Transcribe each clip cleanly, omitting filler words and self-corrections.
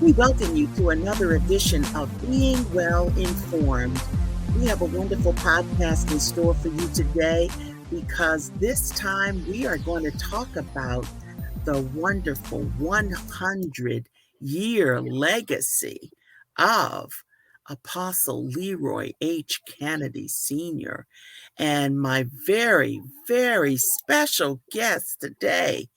we welcome you to another edition of Being Well Informed. We have a wonderful podcast in store for you today because this time we are going to talk about the wonderful 100-year legacy of Apostle Leroy H. Cannady Sr. And my very, very special guest today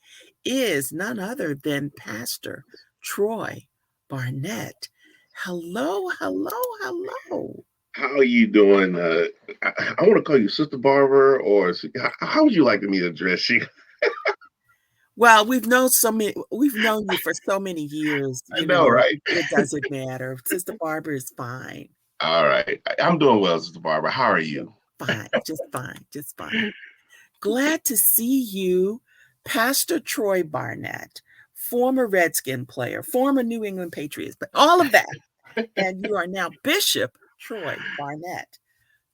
is none other than Pastor Troy Barnett. Hello, hello, hello. How are you doing? I want to call you Sister Barbara, or how would you like me to address you? Well, we've known you for so many years. I know, right? It doesn't matter. Sister Barbara is fine. All right. I'm doing well, Sister Barbara. How are you? Fine, just fine, just fine. Glad to see you, Pastor Troy Barnett, former Redskin player, former New England Patriots, but all of that. And you are now Bishop Troy Barnett.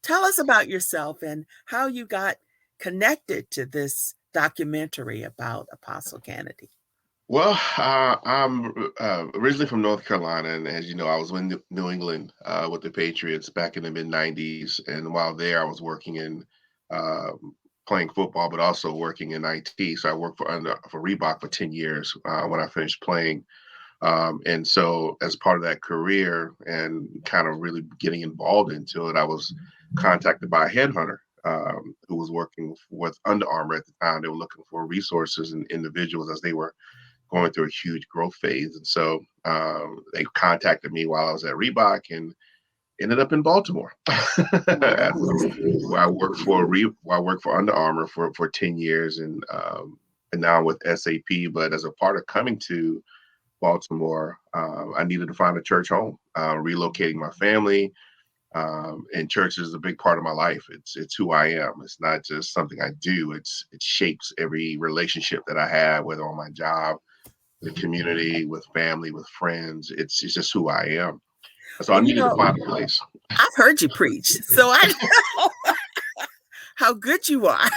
Tell us about yourself and how you got connected to this documentary about Apostle Cannady. Well, I'm originally from North Carolina, and as you know, I was in New England with the Patriots back in the mid-'90s. And while there, I was working in playing football, but also working in IT. So I worked for Reebok for 10 years when I finished playing. And so as part of that career and kind of really getting involved into it, I was contacted by a headhunter who was working with Under Armour at the time. They were looking for resources and individuals as they were going through a huge growth phase. And so they contacted me while I was at Reebok and ended up in Baltimore, where I worked for Under Armour for 10 years and now with SAP. But as a part of coming to Baltimore, I needed to find a church home, relocating my family. And church is a big part of my life. It's who I am. It's not just something I do. It shapes every relationship that I have, whether on my job, the community, with family, with friends. It's just who I am. So I needed to find a place. I've heard you preach, so I know how good you are.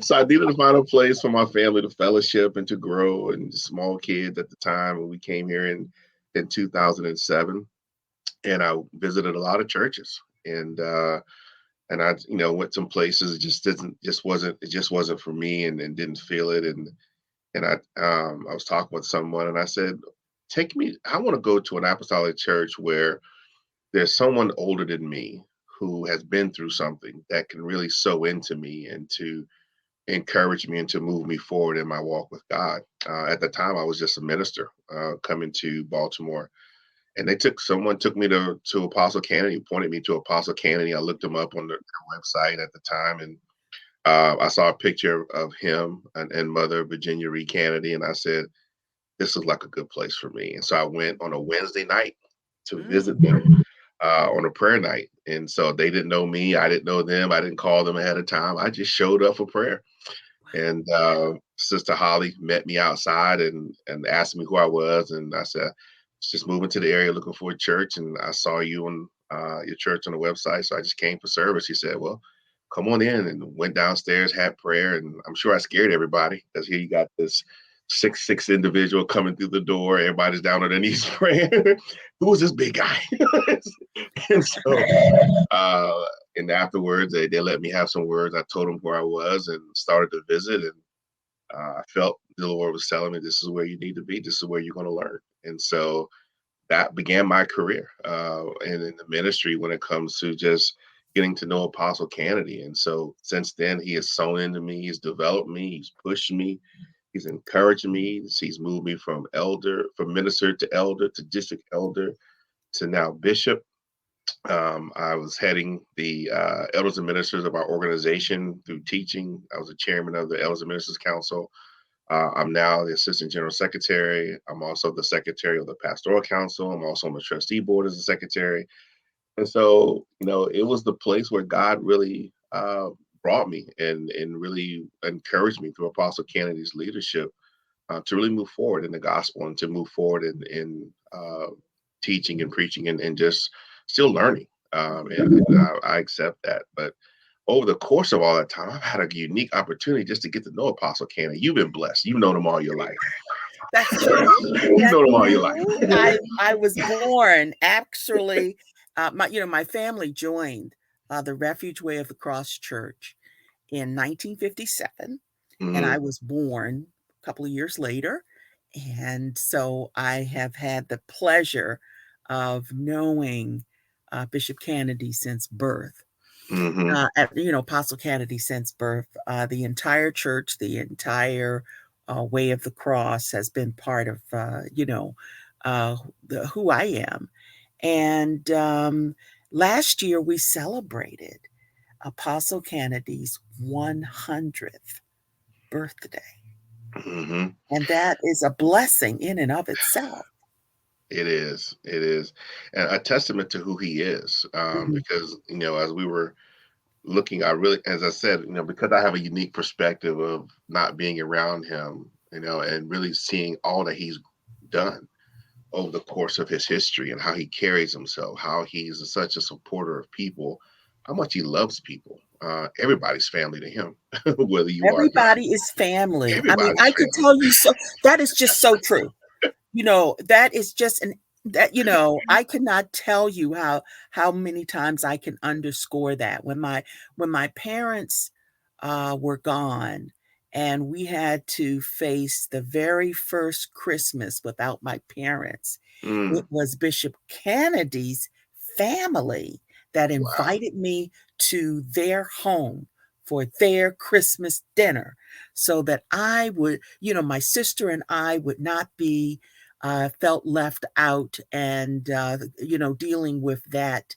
So I needed to find a place for my family to fellowship and to grow. And small kids at the time when we came here in 2007, and I visited a lot of churches, and I went some places. It just wasn't for me, and didn't feel it. And I was talking with someone, and I said, take me. I want to go to an apostolic church where there's someone older than me who has been through something that can really sow into me and to encourage me and to move me forward in my walk with God. At the time, I was just a minister coming to Baltimore, and someone took me to Apostle Cannady, pointed me to Apostle Cannady. I looked him up on their website at the time, and I saw a picture of him and Mother Virginia Reed Cannady, and I said, this is like a good place for me. And so I went on a Wednesday night to visit them on a prayer night. And so they didn't know me. I didn't know them. I didn't call them ahead of time. I just showed up for prayer. And Sister Holly met me outside and asked me who I was. And I said, just moving to the area looking for a church. And I saw you on your church on the website. So I just came for service. He said, well, come on in, and went downstairs, had prayer. And I'm sure I scared everybody because here you got this 6'6" individual coming through the door. Everybody's down on their knees praying. Who is this big guy? And so, and afterwards, they let me have some words. I told them where I was and started to visit. And I felt the Lord was telling me, this is where you need to be. This is where you're going to learn. And so that began my career and in the ministry when it comes to just getting to know Apostle Cannady. And so since then, he has sown into me. He's developed me. He's pushed me. He's encouraged me. He's moved me from minister to elder to district elder to now bishop. I was heading the elders and ministers of our organization through teaching. I was the chairman of the Elders and Ministers Council. I'm now the assistant general secretary. I'm also the secretary of the pastoral council. I'm also on the trustee board as a secretary. And so, it was the place where God really brought me and really encouraged me through Apostle Cannady's leadership to really move forward in the gospel and to move forward in teaching and preaching and just still learning. And I accept that. But over the course of all that time, I've had a unique opportunity just to get to know Apostle Cannady. You've been blessed. You've known him all your life. That's true. You've That's known him all your life. true. I was born actually, my family joined the Refuge Way of the Cross Church in 1957, and Hmm. I was born a couple of years later. And so I have had the pleasure of knowing Bishop Cannady since birth. Hmm. Apostle Cannady since birth. The entire church, the entire way of the cross has been part of, uh, who I am. And last year we celebrated Apostle Cannady's 100th birthday. Hmm. And that is a blessing in and of itself. It is. It is. And a testament to who he is. Mhm. Because, as we were looking, I really, as I said, because I have a unique perspective of not being around him, and really seeing all that he's done over the course of his history and how he carries himself, how he's such a supporter of people, how much he loves people. Everybody's family to him, whether you are not. Everybody is family. I mean, Everybody's I could family. tell you so. That is just so true. That is just an that I cannot tell you how many times I can underscore that when my parents were gone, and we had to face the very first Christmas without my parents. It Mm, was Bishop Kennedy's family that wow. invited me to their home for their Christmas dinner, so that I would, my sister and I would not be felt left out, and dealing with that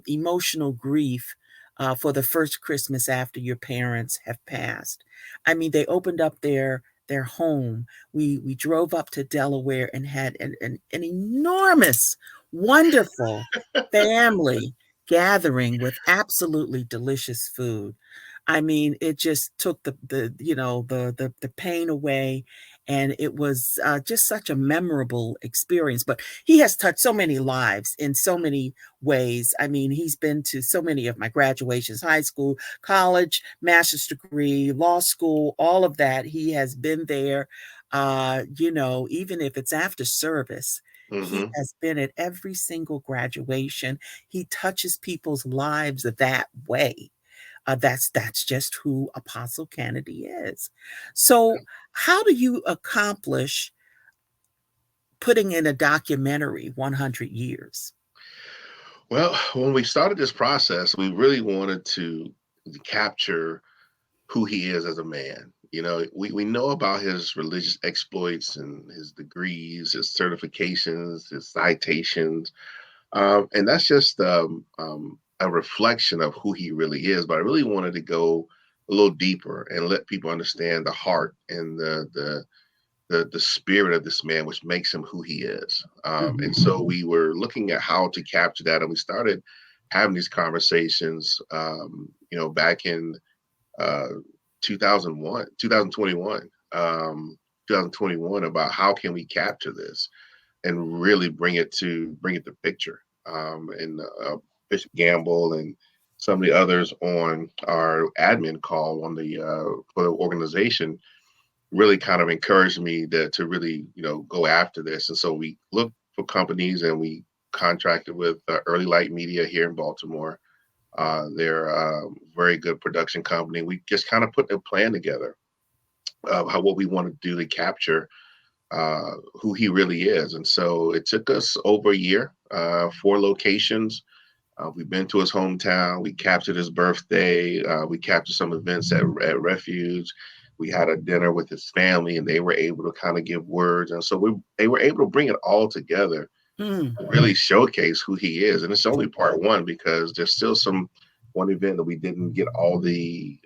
emotional grief for the first Christmas after your parents have passed. I mean, they opened up their home. We drove up to Delaware and had an enormous, wonderful family gathering with absolutely delicious food. I mean, it just took the pain away, and it was just such a memorable experience. But he has touched so many lives in so many ways. I mean, he's been to so many of my graduations: high school, college, master's degree, law school, all of that. He has been there. Even if it's after service, he Hmm. has been at every single graduation. He touches people's lives that way. That's just who Apostle Cannady is. So, how do you accomplish putting in a documentary 100 years? Well, when we started this process, we really wanted to capture who he is as a man. We know about his religious exploits and his degrees, his certifications, his citations, and that's just a reflection of who he really is. But I really wanted to go a little deeper and let people understand the heart and the spirit of this man, which makes him who he is. And Mhm. so we were looking at how to capture that, and we started having these conversations, back in uh, 2001, 2021, 2021, about how can we capture this and really bring it to picture. And Bishop Gamble and some of the others on our admin call on the for the organization really kind of encouraged me to really go after this. And so we looked for companies and we contracted with Early Light Media here in Baltimore. They're a very good production company. We just kind of put a plan together of how what we want to do to capture who he really is. And so it took us over a year, 4 locations. We've been to his hometown. We captured his birthday. We captured some events at Refuge. We had a dinner with his family, and they were able to kind of give words. And so they were able to bring it all together, Mm. really showcase who he is. And it's only part one because there's still one event that we didn't get all the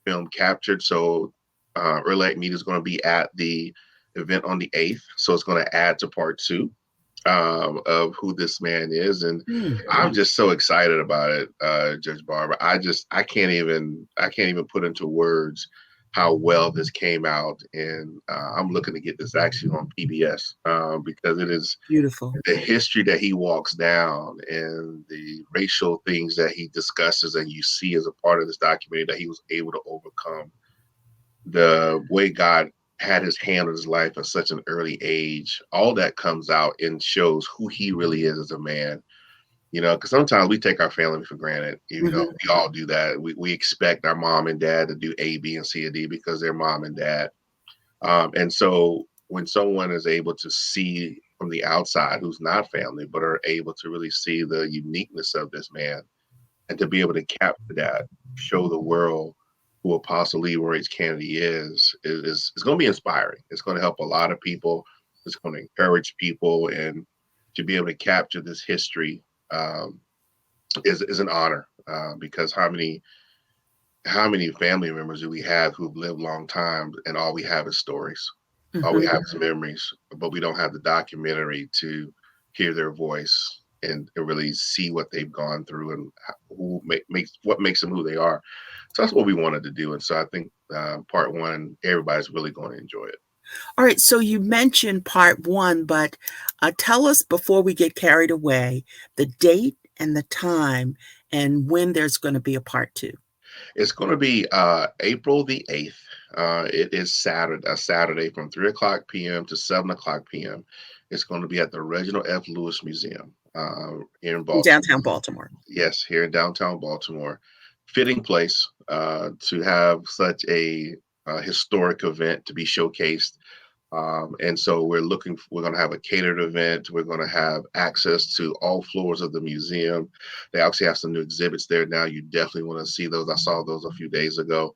film captured. So Early Media is going to be at the event on the 8th. So it's going to add to part two of who this man is. And Mm. I'm just so excited about it, Judge Barber. I can't even put into words how well this came out. And I'm looking to get this actually on PBS because it is Beautiful. the history that he walks down and the racial things that he discusses and you see as a part of this documentary that he was able to overcome the way God had his hand on his life at such an early age. All that comes out and shows who he really is as a man. Because sometimes we take our family for granted. We all do that. We expect our mom and dad to do A, B, and C, and D because they're mom and dad. And so when someone is able to see from the outside who's not family, but are able to really see the uniqueness of this man and to be able to capture that, show the world who Apostle Leroy H Cannady is going to be inspiring. It's going to help a lot of people. It's going to encourage people, and to be able to capture this history um, is an honor because how many family members do we have who've lived long time and all we have is stories, all we have is memories, but we don't have the documentary to hear their voice and really see what they've gone through and what makes them who they are. So that's what we wanted to do. And so I think part one, everybody's really going to enjoy it. All right, so you mentioned part one, but tell us before we get carried away the date and the time and when there's going to be a part two. It's going to be April the 8th. It is Saturday from 3 o'clock p.m. to 7 o'clock p.m. It's going to be at the Reginald F. Lewis Museum here in Baltimore. Downtown Baltimore. Yes, here in downtown Baltimore. Fitting place to have such a historic event to be showcased. And so we're going to have a catered event. We're going to have access to all floors of the museum. They actually have some new exhibits there now. You definitely want to see those. I saw those a few days ago.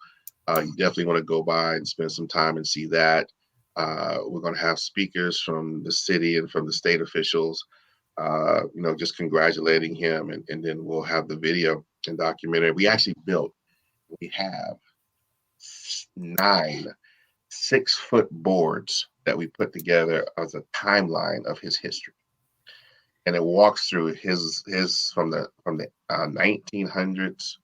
You definitely want to go by and spend some time and see that. We're going to have speakers from the city and from the state officials, just congratulating him. And then we'll have the video and documentary. We have 9 6-foot boards that we put together as a timeline of his history, and it walks through his from the 1900s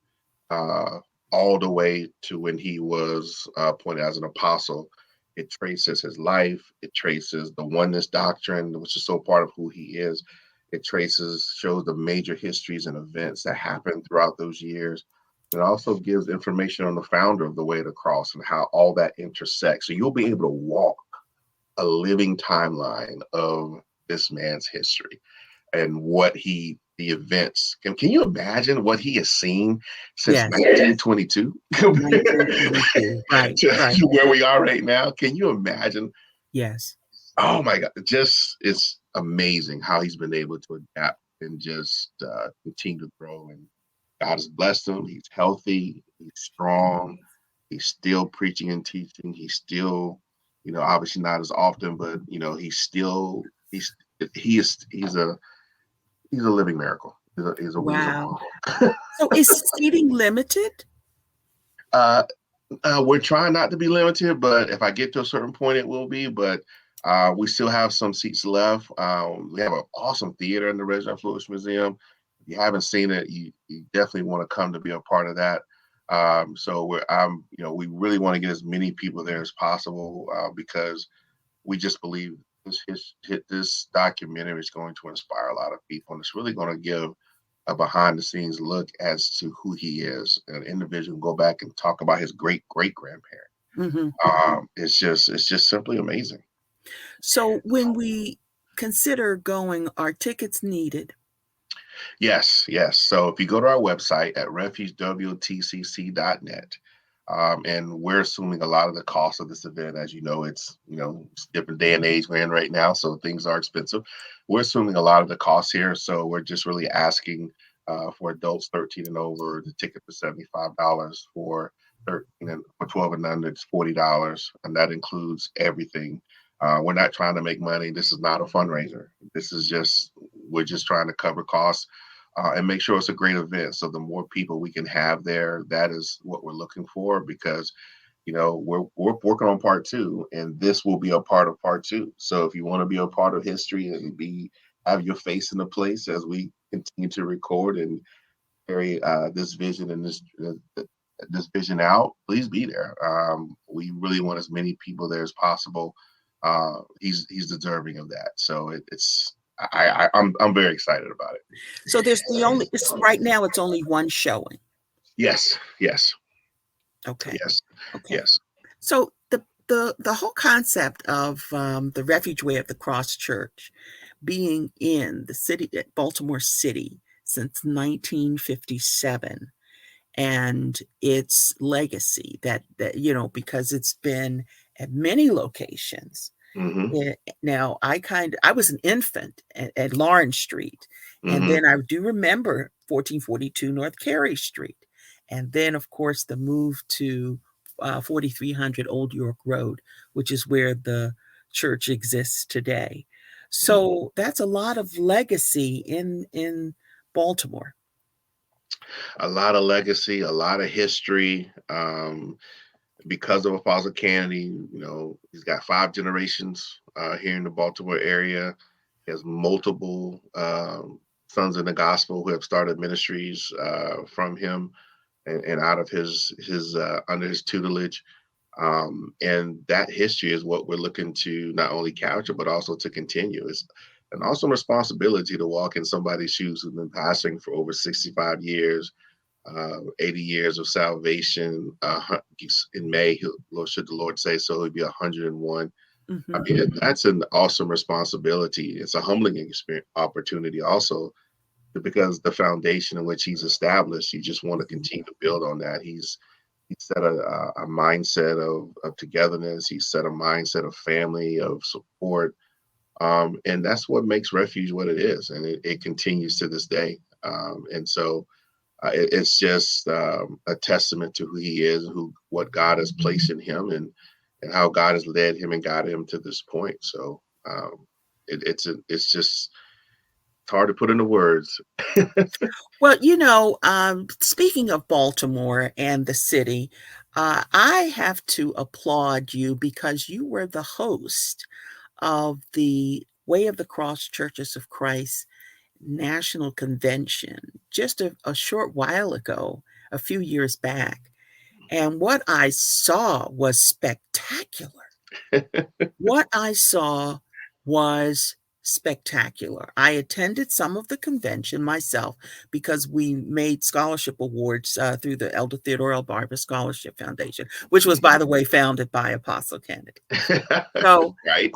all the way to when he was appointed as an apostle. It traces his life. It traces the oneness doctrine, which is so part of who he is. It shows the major histories and events that happened throughout those years. It also gives information on the founder of the Way of the Cross and how all that intersects. So you'll be able to walk a living timeline of this man's history and the events. Can you imagine what he has seen since 1922? 1922. Right. To where we are right now? Can you imagine? Yes. Oh my God. It's amazing how he's been able to adapt and just continue to grow. And God has blessed him. He's healthy. He's strong. He's still preaching and teaching. He's still, obviously not as often, but he's a living miracle. He's a wow. So is seating limited? We're trying not to be limited, but if I get to a certain point, it will be. But we still have some seats left. We have an awesome theater in the Reginald F. Lewis Museum. If you haven't seen it, you definitely want to come to be a part of that. So we really want to get as many people there as possible because we just believe this documentary is going to inspire a lot of people, and it's really going to give a behind the scenes look as to who he is. An individual go back and talk about his great grandparent. It's just simply amazing. So when we consider going, are tickets needed? Yes. So if you go to our website at refugewtcc.net, and we're assuming a lot of the cost of this event, as you know, it's different day and age we're in right now, so things are expensive. We're assuming a lot of the costs here, so we're just really asking for adults 13 and over. The ticket for $75, for 12 and under, it's $40, and that includes everything. We're not trying to make money. This is not a fundraiser. We're just trying to cover costs and make sure it's a great event. So the more people we can have there, that is what we're looking for, because we're working on part two, and this will be a part of part two. So if you want to be a part of history and have your face in the place as we continue to record and carry this vision and this vision out, please be there. We really want as many people there as possible. He's deserving of that. So I'm very excited about it. So right now it's only one showing. Yes. Okay. Yes. So the whole concept of the Refuge Way of the Cross Church being in the city, Baltimore City, since 1957, and its legacy that because it's been at many locations. Mm-hmm. Now, I was an infant at Lawrence Street, and Mm-hmm. then I do remember 1442 North Carey Street, and then, of course, the move to 4300 Old York Road, which is where the church exists today. So that's a lot of legacy in Baltimore. A lot of legacy, a lot of history. Because of Apostle Cannady, he's got 5 generations here in the Baltimore area. He has multiple sons in the gospel who have started ministries from him and out of his under his tutelage. And that history is what we're looking to not only capture but also to continue. It's an awesome responsibility to walk in somebody's shoes who's been pastoring for over 65 years, 80 years of salvation. In May, should the Lord say so, he'll be 101. I Hmm. mean, that's an awesome responsibility. It's a humbling opportunity also, because the foundation in which he's established, you just want to continue to build on that. He's set a mindset of togetherness. He's set a mindset of family, of support. And that's what makes Refuge what it is. And it continues to this day. And so it's just a testament to who he is and what God has placed in him, and how God has led him and guided him to this point. So it's just it's hard to put into words. Well, speaking of Baltimore and the city, I have to applaud you because you were the host of the Way of the Cross Churches of Christ National Convention just a short while ago, a few years back. And what I saw was spectacular. What I saw was spectacular. I attended some of the convention myself because we made scholarship awards through the Elder Theodore L. Barber Scholarship Foundation, which was, by the way, founded by Apostle Cannady. So, Right.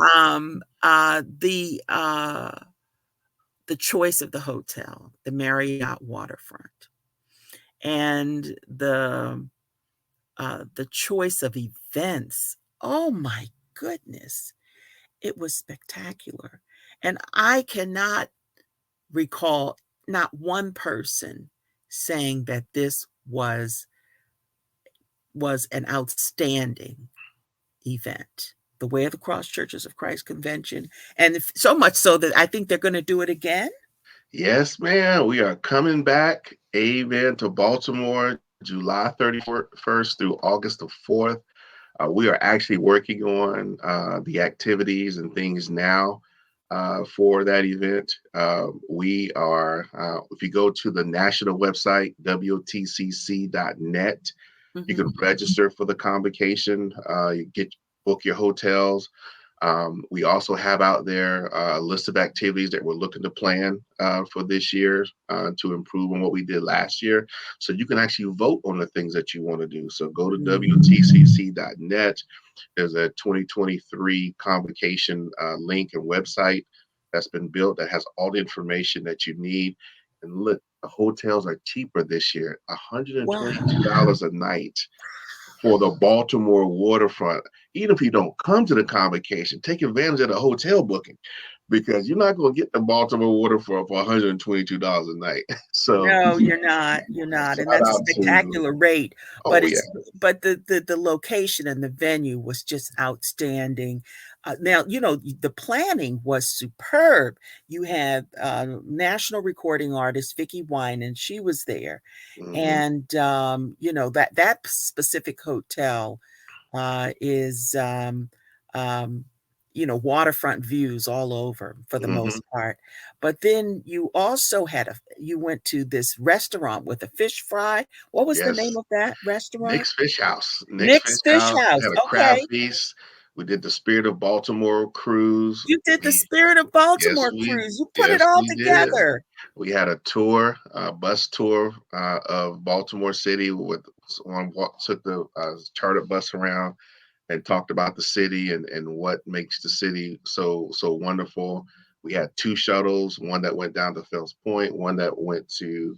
the choice of the hotel, the Marriott waterfront, and the choice of events. Oh my goodness, it was spectacular. And I cannot recall not one person saying that this was an outstanding event. The Way of the Cross Churches of Christ convention, and so much so that I think they're going to do it again. Yes, man. We are coming back, amen, to Baltimore, July 31st through August the 4th. We are actually working on the activities and things now for that event. If you go to the national website, WTCC.net, you can Mhm. register for the convocation, book your hotels. We also have out there a list of activities that we're looking to plan for this year to improve on what we did last year. So you can actually vote on the things that you want to do. So go to WTCC.net. There's a 2023 convocation link and website that's been built that has all the information that you need. And look, the hotels are cheaper this year, Wow. $122 a night for the Baltimore waterfront. Even if you don't come to the convocation, take advantage of the hotel booking, because you're not going to get the Baltimore waterfront for $122 a night. So No, you're not. You're not. And shout that's a out to, spectacular rate. But oh yeah. the location and the venue was just outstanding. Now, the planning was superb. You had national recording artist Vicki Wine, and she was there. Mm-hmm. And that specific hotel is waterfront views all over for the Mm-hmm. most part. But then you also you went to this restaurant with a fish fry. What was the name Yes. of that restaurant? Nick's Fish House. Nick's Fish Nick's Fish House House. had a crab Okay. feast. We did the Spirit of Baltimore cruise. You did the We Spirit of yes Baltimore we cruise. You put it yes all we did. together. We had a tour, a bus tour of Baltimore City. With someone took the chartered bus around, and talked about the city and what makes the city so wonderful. We had two shuttles, one that went down to Fells Point, one that went to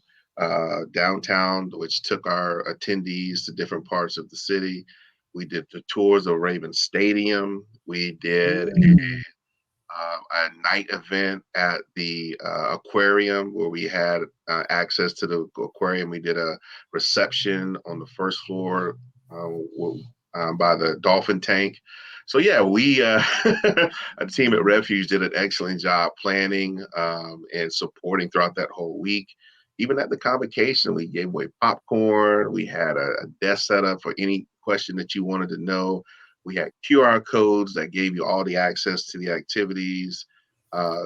downtown, which took our attendees to different parts of the city. We did the tours of Raven Stadium. We did Mm. a night event at the aquarium where we had access to the aquarium. We did a reception on the first floor by the dolphin tank. So yeah, we a team at Refuge did an excellent job planning and supporting throughout that whole week. Even at the convocation, we gave away popcorn. We had a desk set up for any question that you wanted to know. We had QR codes that gave you all the access to the activities.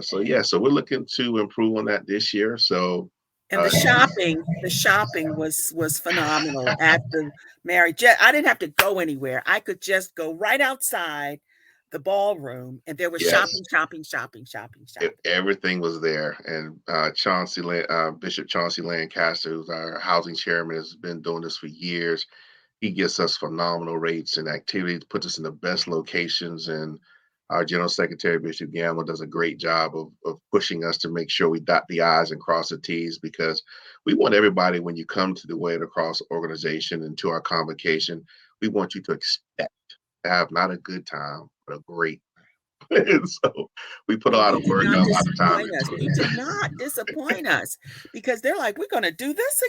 So yeah, so we're looking to improve on that this year. So And the shopping was phenomenal at the marriage. I didn't have to go anywhere. I could just go right outside the ballroom, and there was yes, shopping, shopping, shopping, shopping, shopping. everything was there. And Bishop Chauncey Lancaster, who's our housing chairman, has been doing this for years. He gets us phenomenal rates and activities, puts us in the best locations. And our General Secretary, Bishop Gamble, does a great job of pushing us to make sure we dot the I's and cross the T's, because we want everybody, when you come to the Way of the Cross organization and to our convocation, we want you to expect to have not a good time, but a great time. And so we put a And lot you of did work not and a lot of time disappoint us. into You it. did not disappoint us, because they're like, "We're gonna do this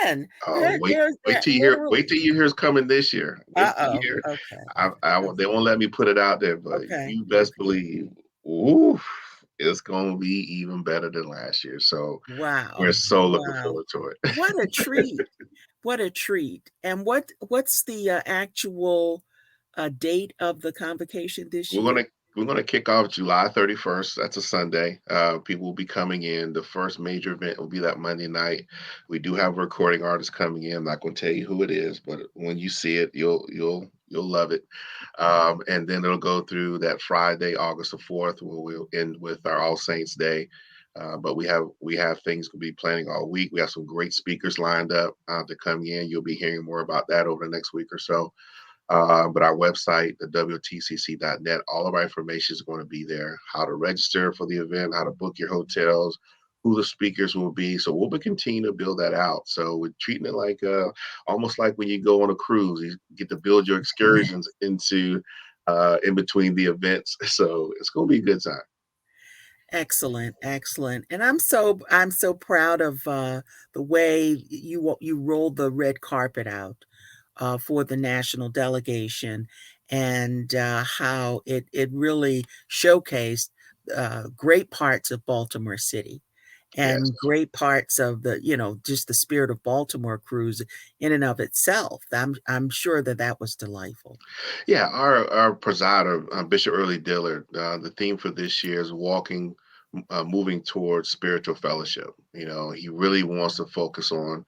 again." Oh, They're they're wait they're till you hear, wait literally. till you hear it's coming this year. Wait till you Uh-oh. hear. Okay. They won't let me put it out there, but Okay. you best Okay. believe, ooh, it's gonna be even better than last year. So we're Wow. so looking Wow. forward to it. What a treat. What a treat. And what's the actual date of the convocation this We're year? gonna we're gonna kick off July 31st. That's a Sunday. People will be coming in. The first major event will be that Monday night. We do have a recording artist coming in. I'm not gonna tell you who it is, but when you see it, you'll love it. And then it'll go through that Friday, August the 4th, where we'll end with our All Saints Day. But we have things to be planning all week. We have some great speakers lined up to come in. You'll be hearing more about that over the next week or so. But our website, the WTCC.net, all of our information is going to be there. How to register for the event, how to book your hotels, who the speakers will be. So we'll be continue to build that out. So we're treating it like almost like when you go on a cruise, you get to build your excursions into in between the events. So it's going to be a good time. Excellent, excellent. And I'm so proud of the way you rolled the red carpet out for the national delegation, and how it really showcased great parts of Baltimore City, Yes. and great parts of just the Spirit of Baltimore cruise in and of itself. I'm sure that was delightful. Yeah, our presider, Bishop Early Dillard, the theme for this year is moving towards spiritual fellowship. He really wants to focus on,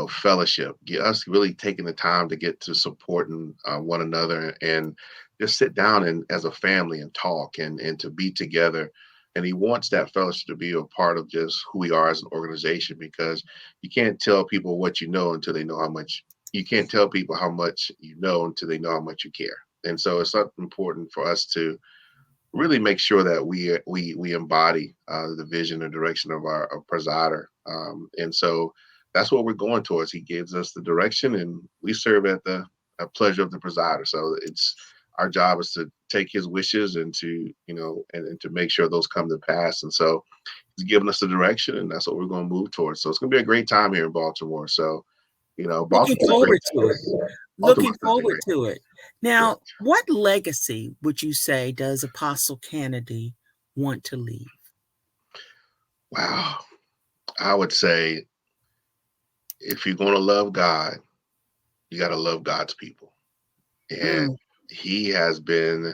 fellowship, get us really taking the time to get to supporting one another and just sit down and as a family and talk and to be together. And he wants that fellowship to be a part of just who we are as an organization, because you can't tell people what you know until they know how much you can't tell people how much you know until they know how much you care. And so it's important for us to really make sure that we embody the vision and direction of our presider. And so that's what we're going towards. He gives us the direction, and we serve at the pleasure of the presider. So it's our job is to take his wishes and to and to make sure those come to pass. And so he's giving us the direction, and that's what we're going to move towards. So it's going to be a great time here in Baltimore. So Looking Baltimore's a great forward to it. place. Looking Baltimore's such a forward great to it. place. Now, what legacy would you say does Apostle Cannady want to leave? Wow. I would say if you're going to love God, you got to love God's people. And Mm, he has been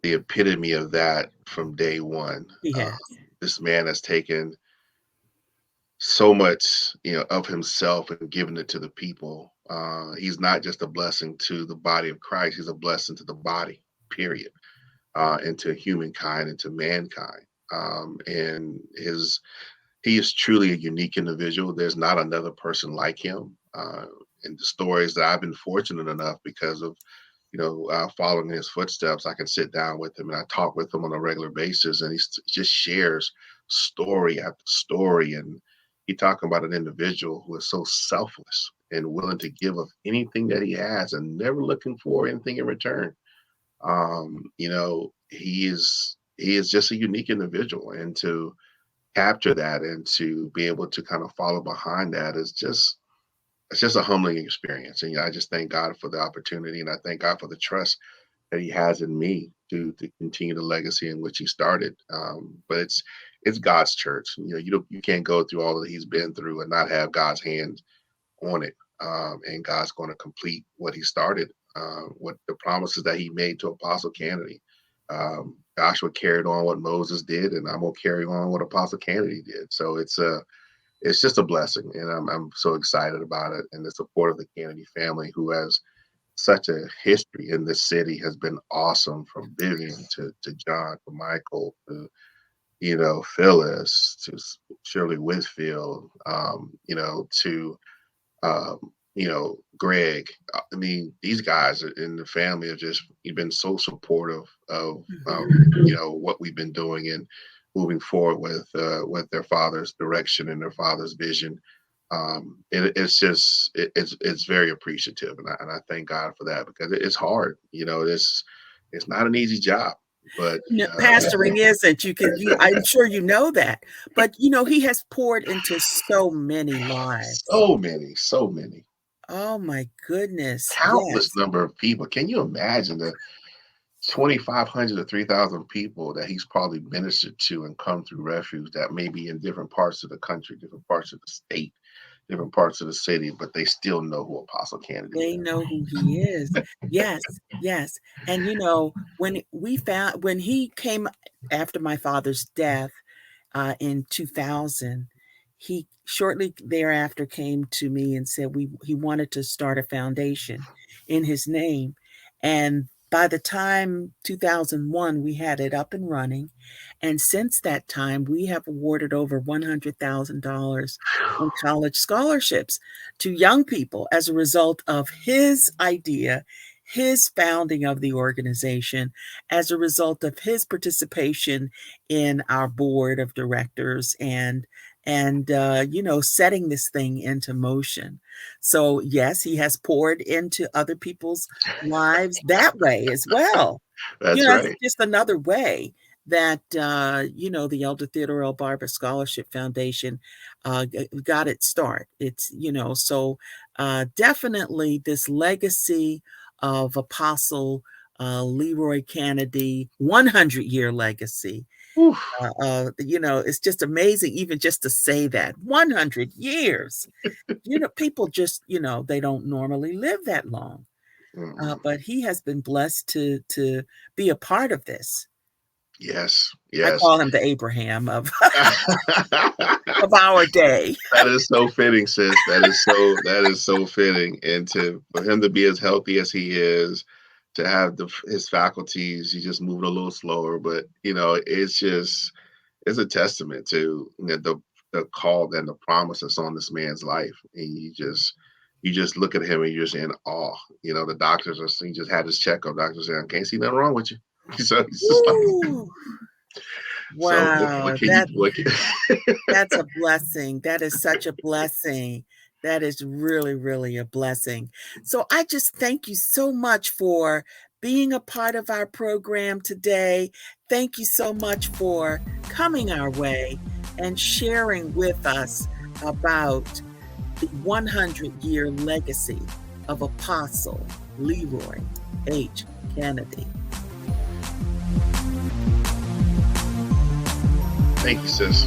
the epitome of that from day one. he Uh, has. this man has taken so much, of himself and given it to the people. He's not just a blessing to the body of Christ; he's a blessing to the body, period, and to humankind and to mankind. And he is truly a unique individual. There's not another person like him. And the stories that I've been fortunate enough because of following his footsteps. I can sit down with him and I talk with him on a regular basis, and he just shares story after story. And he talking about an individual who is so selfless and willing to give of anything that he has and never looking for anything in return. He is just a unique individual, and to capture that and to be able to kind of follow behind that is just it's just a humbling experience. And I just thank God for the opportunity, and I thank God for the trust that He has in me to continue the legacy in which He started. But it's God's church. You can't go through all that He's been through and not have God's hand on it. And God's going to complete what He started. What the promises that He made to Apostle Cannady. Joshua carried on what Moses did, and I'm gonna carry on what Apostle Cannady did. So it's just a blessing, and I'm so excited about it. And the support of the Cannady family, who has such a history in this city, has been awesome. From Vivian to John to Michael to Phyllis to Shirley Whitfield, to Greg. I mean, these guys in the family have just been so supportive of what we've been doing and moving forward with their father's direction and their father's vision. It's very appreciative, and I thank God for that, because it's hard. It's not an easy job, but No, pastoring isn't. I'm sure you know that, but he has poured into so many lives. so many, Oh my goodness. countless Yes. number of people. Can you imagine the 2,500 to 3,000 people that he's probably ministered to and come through Refuge, that may be in different parts of the country, different parts of the state, different parts of the city, but they still know who Apostle Cannady They is. know who he is. Yes, yes. And when he came after my father's death, in 2000, he shortly thereafter came to me and said he wanted to start a foundation in his name. And by the time 2001, we had it up and running. And since that time, we have awarded over $100,000 in college scholarships to young people as a result of his idea, his founding of the organization, as a result of his participation in our board of directors and setting this thing into motion. So yes, he has poured into other people's lives that way as well. That's That's right. just another way that the Elder Theodore L. Barber Scholarship Foundation got its start. It's so definitely this legacy of Apostle Leroy Cannady, 100-year legacy. Oof. It's just amazing, even just to say that 100 years. People just, they don't normally live that long. But he has been blessed to be a part of this. Yes, I yes. call him the Abraham of of our day. That is so fitting, sis. That is so fitting. And for him to be as healthy as he is, to have his faculties, he's just moving a little slower, but it's a testament to the call and the promise that's on this man's life. And you just look at him and you're just in awe. The doctors he just had his checkup. Doctors saying, "I can't see nothing wrong with you." So he's just like, Woo! so Wow, what can you what can that's a blessing. That is such a blessing. That is really, really a blessing. So I just thank you so much for being a part of our program today. Thank you so much for coming our way and sharing with us about the 100-year legacy of Apostle Leroy H. Cannady. Thank you, sis.